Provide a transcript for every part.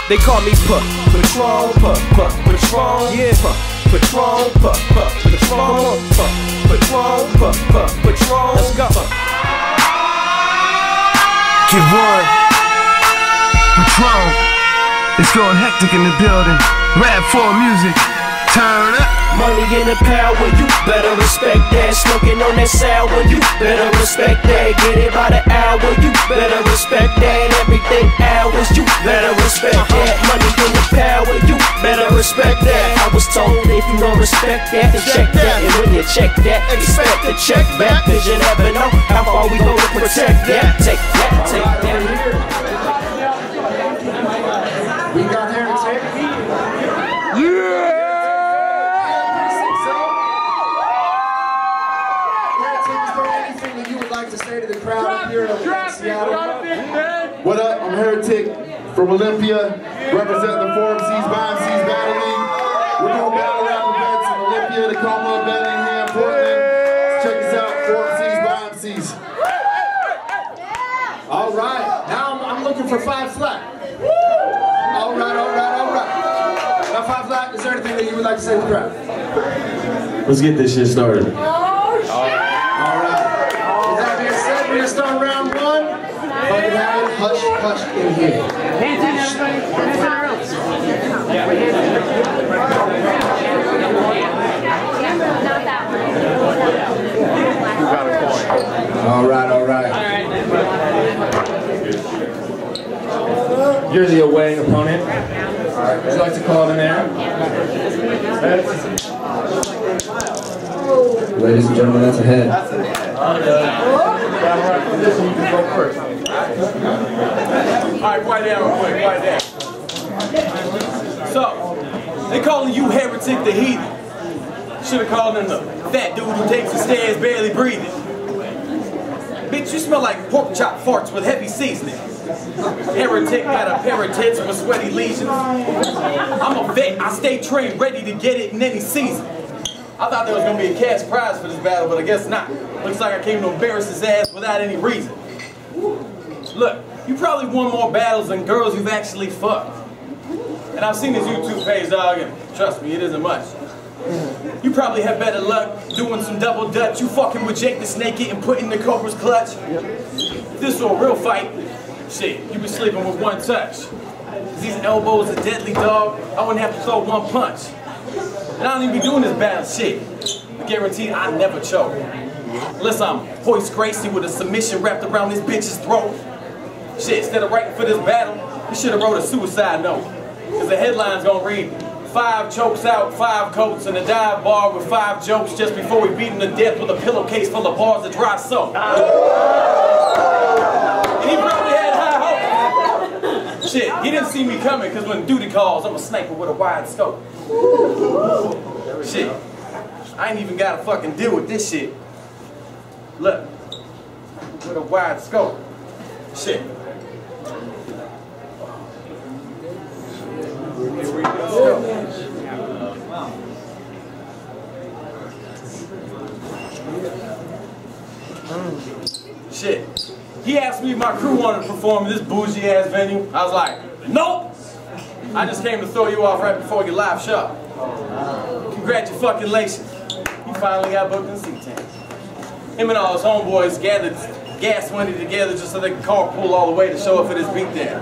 They call me Patron, Patron, yeah, Patron, Patron, Patron. Let's go. Get one. Patron. It's going hectic in the building. Rap for music. Turn up. Money in the power, you better respect that. Smoking on that sour, you better respect that. Get it by the hour, you better respect that. Everything hours, you better respect that. Money in the power, you better respect that. I was told if you don't respect that, then check that. And when you check that, expect to check back. Cause you never know how far we go to protect that. Take that, take that. We got Heretic. Yeah! To say to the crowd up here in Seattle. What up? I'm Heretic from Olympia, representing the MCs By MCs Battle League. We're doing battle rap events in Olympia, Tacoma, Bellingham, Portland. Check us out, MCs By MCs. All right, now I'm looking for 5 flat. All right. Now 5 flat, is there anything that you would like to say to the crowd? Let's get this shit started. We're gonna start round 1. Fucking have it, hush in here. All right. You're the away opponent. Alright, would you like to call in there? Ladies and gentlemen, that's a head. Alright, quiet down real quick, quiet down. So, they calling you Heretic the Heathen. Should've called him the fat dude who takes the stairs barely breathing. Bitch, you smell like pork chop farts with heavy seasoning. Heretic got a pair of tits with sweaty lesions. I'm a vet, I stay trained, ready to get it in any season. I thought there was going to be a cash prize for this battle, but I guess not. Looks like I came to embarrass his ass without any reason. Look, you probably won more battles than girls you've actually fucked. And I've seen his YouTube page, dog, and trust me, it isn't much. You probably have better luck doing some double dutch. You fucking with Jake the Snake and putting the Cobra's clutch. If this were a real fight, shit, you'd be sleeping with one touch. These elbows are deadly, dog. I wouldn't have to throw one punch. And I don't even be doing this battle shit. I guarantee I never choke. Unless I'm Hoist Gracie with a submission wrapped around this bitch's throat. Shit, instead of writing for this battle, you should have wrote a suicide note. Cause the headline's gonna read, 5 chokes out, 5 coats, and a dive bar with 5 jokes just before we beat him to death with a pillowcase full of bars of dry soap. And he probably had high hopes. Shit, he didn't see me coming cause when duty calls, I'm a sniper with a wide scope. Shit, I ain't even gotta fucking deal with this shit. Look, with a wide scope. Shit. Here we go. Shit. He asked me if my crew wanted to perform in this bougie ass venue. I was like, nope. I just came to throw you off right before your live show. Congratulations. You finally got booked in C-10. Him and all his homeboys gathered gas money together just so they could carpool all the way to show up for this beatdown.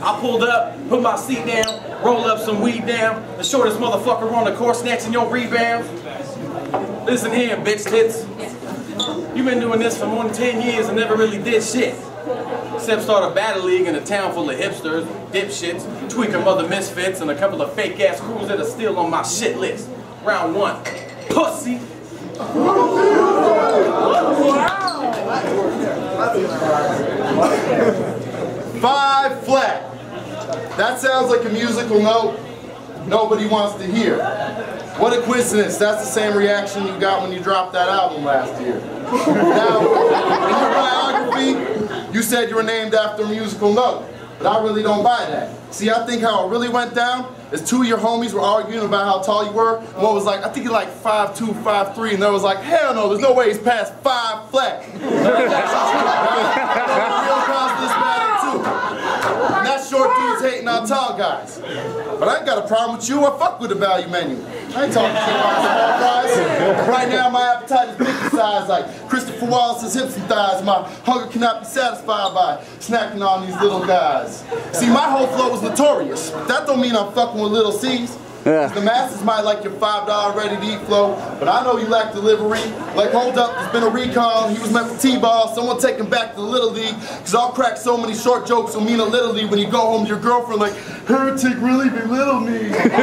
I pulled up, put my seat down, roll up some weed down, the shortest motherfucker on the court snatching your rebounds. Listen here, bitch tits. You've been doing this for more than 10 years and never really did shit. Except start a battle league in a town full of hipsters, dipshits, tweaker mother misfits, and a couple of fake ass crews that are still on my shit list. Round 1. Pussy. 5 flat. That sounds like a musical note nobody wants to hear. What a coincidence, that's the same reaction you got when you dropped that album last year. Now, in your biography, you said you were named after a musical note, but I really don't buy that. See, I think how it really went down is 2 of your homies were arguing about how tall you were. One was like, I think you're like 5'2", 5'3", and the other was like, hell no, there's no way he's past 5 flat. Real cause this battle too. And that short dude's hating on tall guys. But I ain't got a problem with you. I fuck with the value menu. I ain't talking shit about small fries. Right now, my appetite is big in size, like Christopher Wallace's hips and thighs. My hunger cannot be satisfied by snacking on these little guys. See, my whole flow is notorious. That don't mean I'm fucking with little C's. The masses might like your $5 ready-to-eat flow, but I know you lack delivery. Like, hold up, there's been a recall. He was meant for T-ball. Someone take him back to the Little League, because I'll crack so many short jokes will mean a little league when you go home to your girlfriend like, Heretic really belittled me. Back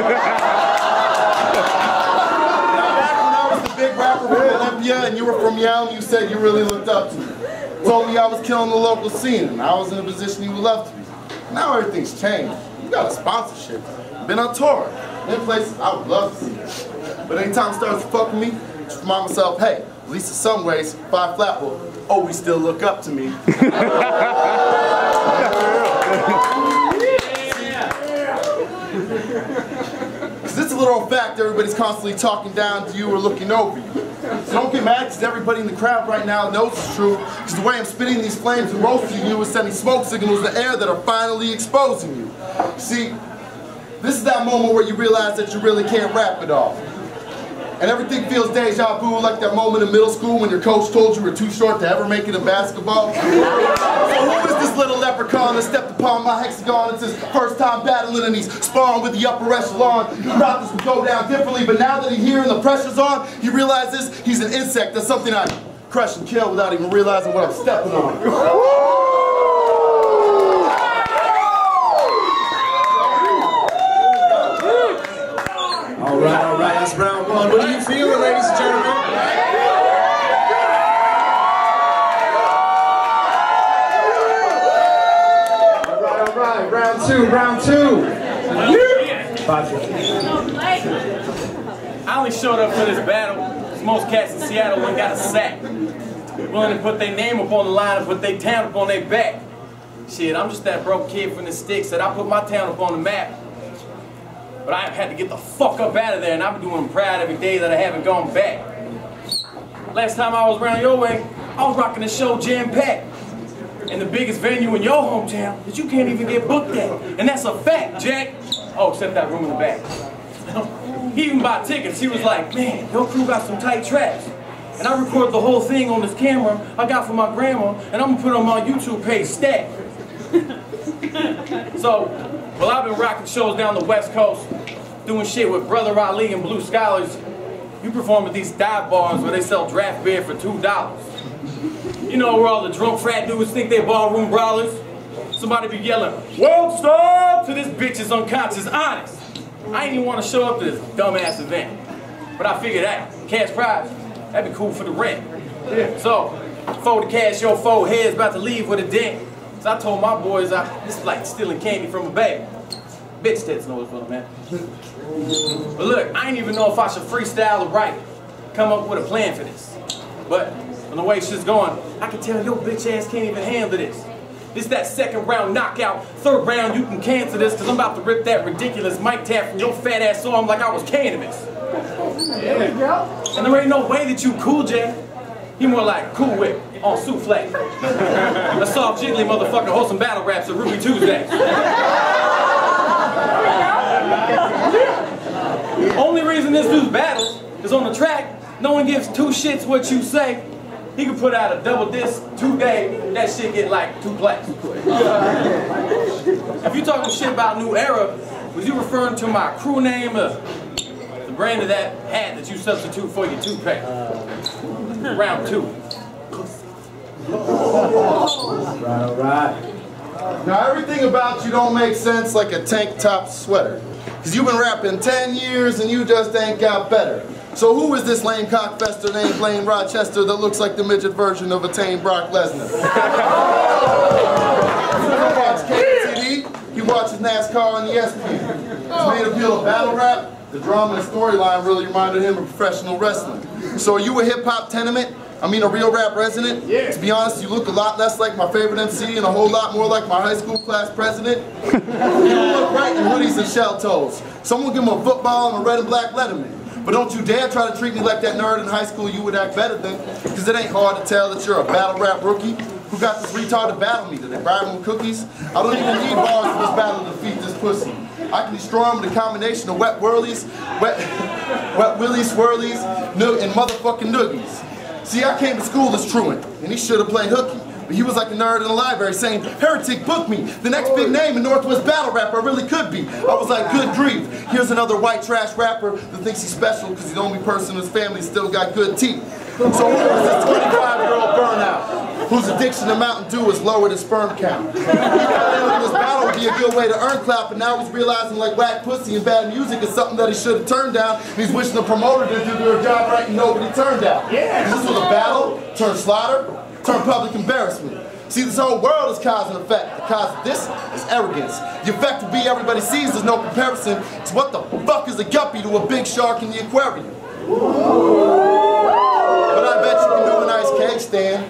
when I was the big rapper from Olympia and you were from Yale, you said you really looked up to me. Told me I was killing the local scene and I was in a position you would love to be. Now everything's changed. You got a sponsorship. Been on tour. In places I would love to see. But anytime it starts to fuck with me, just remind myself, hey, at least in some ways, 5 Flat will always still look up to me. Because it's a little fact, everybody's constantly talking down to you or looking over you. So don't get mad because everybody in the crowd right now knows it's true. Because the way I'm spitting these flames and roasting you is sending smoke signals in the air that are finally exposing you. See, this is that moment where you realize that you really can't rap at all. And everything feels deja vu, like that moment in middle school when your coach told you were too short to ever make it in basketball. So who is this little leprechaun that stepped upon my hexagon? It's his first time battling and he's sparring with the upper echelon. He thought this would go down differently, but now that he's here and the pressure's on, he realizes he's an insect. That's something I crush and kill without even realizing what I'm stepping on. All right, that's round one. What are you feeling, ladies and gentlemen? All right, round two. I only showed up for this battle because most cats in Seattle ain't got a sack. Willing to put their name up on the line and put their town up on their back. Shit, I'm just that broke kid from the sticks that I put my town up on the map. But I had to get the fuck up out of there, and I've been doing proud every day that I haven't gone back. Last time I was around your way, I was rocking a show jam-packed. In the biggest venue in your hometown that you can't even get booked at. And that's a fact, Jack. Oh, except that room in the back. He even bought tickets. He was like, man, your crew got some tight tracks. And I recorded the whole thing on this camera I got from my grandma, and I'm gonna put it on my YouTube page, Stack. So, well, I've been rocking shows down the West Coast, doing shit with Brother Ali and Blue Scholars. You perform at these dive bars where they sell draft beer for $2. You know where all the drunk frat dudes think they're ballroom brawlers? Somebody be yelling, "World Star!" to this bitch is unconscious honest. I ain't even want to show up to this dumbass event. But I figured that, cash prize, that'd be cool for the rent. So, before the cash your four head's about to leave with a dent. So I told my boys, this is like stealing candy from a baby. Bitch tits knows what I'm at. But look, I ain't even know if I should freestyle or write, come up with a plan for this. But on the way shit's going, I can tell your bitch ass can't even handle this. This that second round knockout, third round you can cancel this, cause I'm about to rip that ridiculous mic tap from your fat ass arm like I was cannabis. There you go. And there ain't no way that you Cool J. He more like Cool Whip on souffle. A soft jiggly motherfucker hold some battle raps at Ruby Tuesday. Only reason this dude's battles is on the track, no one gives two shits what you say. He could put out a double disc 2 days, that shit get like 2 plaques. If you talking shit about New Era, was you referring to my crew name or the brand of that hat that you substitute for your toupee? Round 2. All right. Now everything about you don't make sense like a tank top sweater. Cause you've been rapping 10 years and you just ain't got better. So who is this lame cockfester named Blaine Rochester that looks like the midget version of a tame Brock Lesnar? He watches KTV, he watches NASCAR on the ESPN. His main appeal to battle rap, the drama and storyline really reminded him of professional wrestling. So are you a hip-hop tenement? I mean a real rap resident? Yeah. To be honest, you look a lot less like my favorite MC and a whole lot more like my high school class president. You don't look right in hoodies and shell toes. Someone give him a football and a red and black Letterman. But don't you dare try to treat me like that nerd in high school you would act better than, because it ain't hard to tell that you're a battle rap rookie. who got this retarded battle me? Did they bribe him with cookies? I don't even need bars for this battle to defeat this pussy. I can destroy him with a combination of wet willies, swirlies, and motherfucking noogies. See, I came to school as truant, and he should have played hooky. But he was like a nerd in the library saying, Heretic, book me. The next big name in Northwest battle rapper I really could be. I was like, good grief. Here's another white trash rapper that thinks he's special because he's the only person in his family still got good teeth. So who is this 25-year-old burnout whose addiction to Mountain Dew is lower than sperm count? He thought this battle would be a good way to earn clout, but now he's realizing like whack pussy and bad music is something that he should have turned down. And he's wishing the promoter to do their job right and nobody turned out. Yeah. This was a battle, turned slaughter, turned public embarrassment. See, this whole world is cause and effect. The cause of this is arrogance. The effect will be everybody sees, there's no comparison. It's what the fuck is a guppy to a big shark in the aquarium? But I bet you can do a nice cake stand.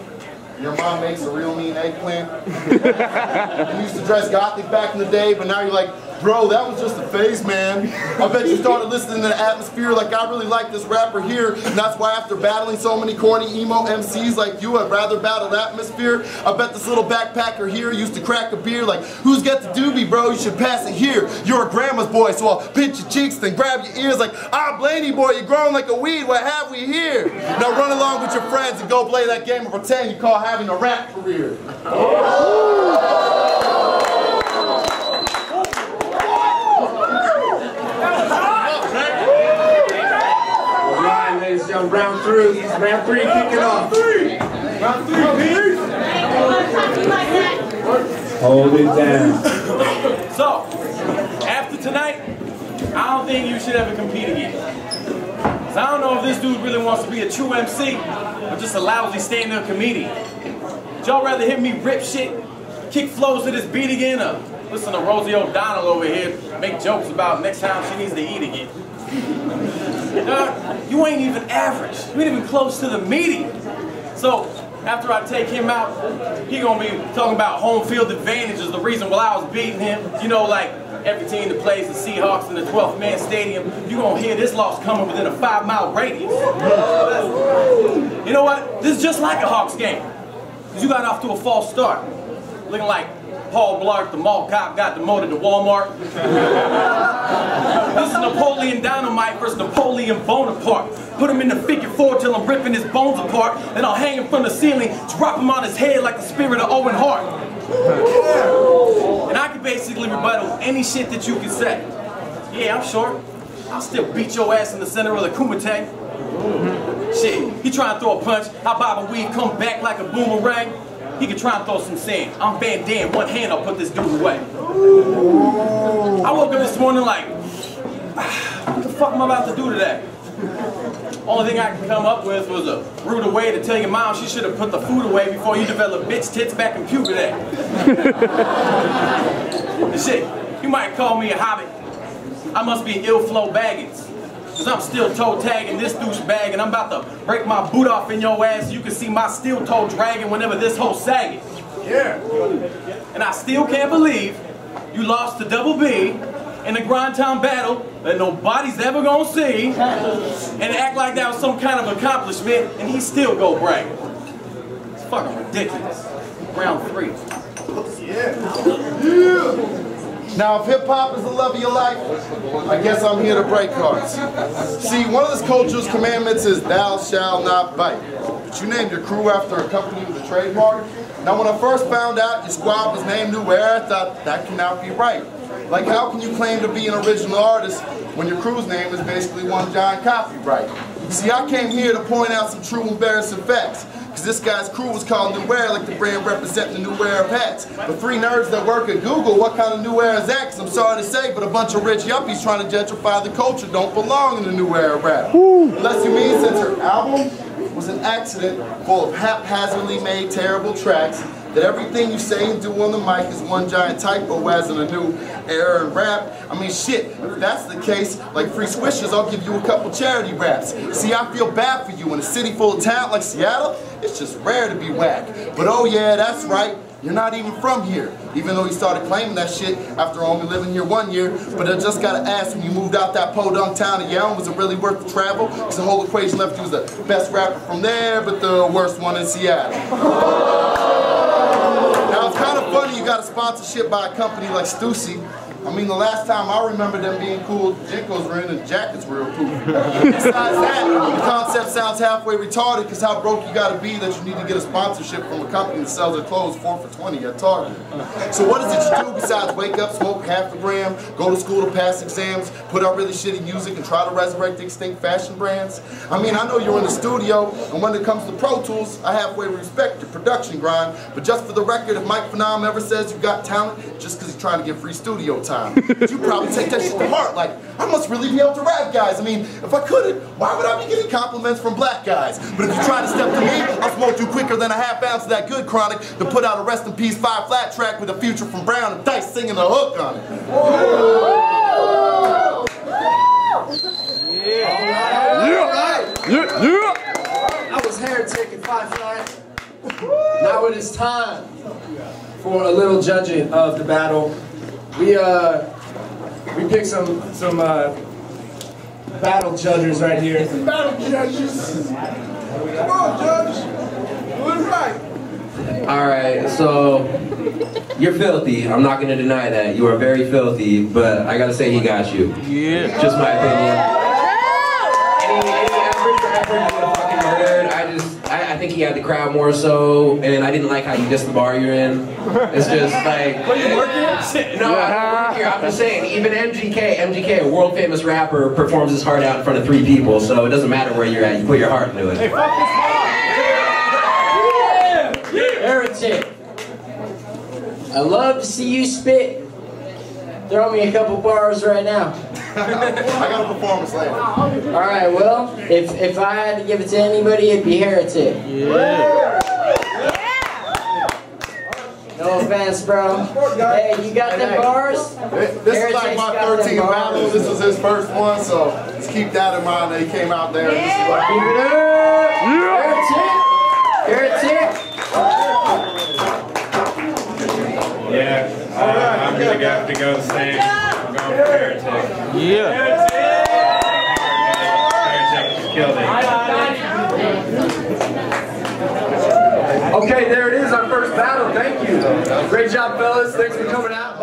Your mom makes a real mean eggplant. You used to dress gothic back in the day, but now you're like, bro, that was just a phase, man. I bet you started listening to the atmosphere like I really like this rapper here, and that's why after battling so many corny emo MCs like you, I'd rather battle the atmosphere. I bet this little backpacker here used to crack a beer like, who's got the doobie, bro? You should pass it here. You're a grandma's boy, so I'll pinch your cheeks, then grab your ears like, ah, Blaney boy, you're growing like a weed, what have we here? Now run along with your friends and go play that game of pretend you call having a rap career. Ladies and gentlemen, round three kicking off. Round three, please. Hold it down. So, after tonight, I don't think you should ever compete again. Cause I don't know if this dude really wants to be a true MC or just a lousy stand-up comedian. Would y'all rather hear me rip shit, kick flows to this beat again, or listen to Rosie O'Donnell over here make jokes about next time she needs to eat again? You ain't even average. You ain't even close to the median. So, after I take him out, he gonna be talking about home field advantage is the reason why I was beating him. You know, like every team that plays the Seahawks in the 12th man stadium, you gonna hear this loss coming within a 5-mile radius. You know what? This is just like a Hawks game. Cause you got off to a false start. Looking like Paul Blart, the mall cop, got demoted to Walmart. This is Napoleon Dynamite versus Napoleon Bonaparte. Put him in the figure 4 till I'm ripping his bones apart. Then I'll hang him from the ceiling, drop him on his head like the spirit of Owen Hart. And I can basically rebuttal any shit that you can say. Yeah, I'm short. I'll still beat your ass in the center of the Kumite. Shit, he try and throw a punch, I bob a weave, come back like a boomerang. He can try and throw some sand. I'm Van Damme, one hand, I'll put this dude away. I woke up this morning like, what the fuck am I about to do today? Only thing I can come up with was a rude way to tell your mom she should have put the food away before you develop bitch tits back in puberty. And shit, you might call me a hobbit. I must be ill flow baggins. Cause I'm still toe tagging this douchebag and I'm about to break my boot off in your ass so you can see my steel toe dragging whenever this hoe sagging. Yeah. And I still can't believe you lost to Double B in a grind time battle that nobody's ever gonna see and act like that was some kind of accomplishment and he still go brag. It's fucking ridiculous. Round 3. Yeah. Now, if hip-hop is the love of your life, I guess I'm here to break hearts. See, one of this culture's commandments is thou shalt not bite. But you named your crew after a company with a trademark. Now, when I first found out your squad was named New Era, I thought that cannot be right. Like, how can you claim to be an original artist when your crew's name is basically one giant copyright? See, I came here to point out some true embarrassing facts. Because this guy's crew was called New Era, like the brand representing the New Era of hats. But 3 nerds that work at Google, what kind of New Era is that? Because I'm sorry to say, but a bunch of rich yuppies trying to gentrify the culture don't belong in the New Era rap. Unless you mean since her album was an accident full of haphazardly made terrible tracks, that everything you say and do on the mic is one giant typo as in a new era in rap. I mean, shit, if that's the case, like Free Swishers, I'll give you a couple charity raps. See, I feel bad for you. In a city full of talent like Seattle, it's just rare to be whack. But oh yeah, that's right, you're not even from here. Even though you started claiming that shit after only living here 1 year. But I just gotta ask, when you moved out that podunk town of Yelm, was it really worth the travel? Because the whole equation left you as the best rapper from there, but the worst one in Seattle. you got a sponsorship by a company like Stussy, I mean, the last time I remember them being cool, Jinkos were in and jackets were real cool. Besides that, the concept sounds halfway retarded because how broke you gotta be that you need to get a sponsorship from a company that sells their clothes 4 for $20 at Target. So what is it you do besides wake up, smoke half a gram, go to school to pass exams, put out really shitty music and try to resurrect the extinct fashion brands? I mean, I know you're in the studio, and when it comes to Pro Tools, I halfway respect your production grind, but just for the record, if Mike Phenom ever says you got talent, just because he's trying to get free studio time, you probably take that shit to heart, like, I must really be able to rap, guys. I mean, if I couldn't, why would I be getting compliments from black guys? But if you try to step to me, I'll smoke you quicker than a half ounce of that good chronic to put out a Rest in Peace 5 flat track with a Future from Brown and Dice singing the hook on it. That was Heretic and 5 flat. Now it is time for a little judging of the battle. We picked some battle judges right here. Battle judges. Come on, judge. Do it right. All right, so you're filthy. I'm not gonna deny that. You are very filthy, but I gotta say he got you. Yeah. Just my opinion. Any effort for effort you would have fucking murdered. I think he had the crowd more so, and I didn't like how you dissed the bar you're in. It's just like, What, you working? no, I don't work here. I'm just saying, even MGK, a world famous rapper, performs his heart out in front of 3 people, so it doesn't matter where you're at, you put your heart into it. Hey, fuck this bar! Heretic, I love to see you spit. Throw me a couple bars right now. I got a performance later. Alright, well, if I had to give it to anybody, it'd be Heretic. Yeah. No offense, bro. Hey, you got them bars? This is like my 13th battle. This was his first one, so let's keep that in mind that he came out there. This is like, Keep it up! Heretic! Yeah, I'm gonna have to go the same. I'm going for Heretic. Yeah. Heretic just killed it. Okay, there it is, our first battle. Thank you. Great job, fellas. Thanks for coming out.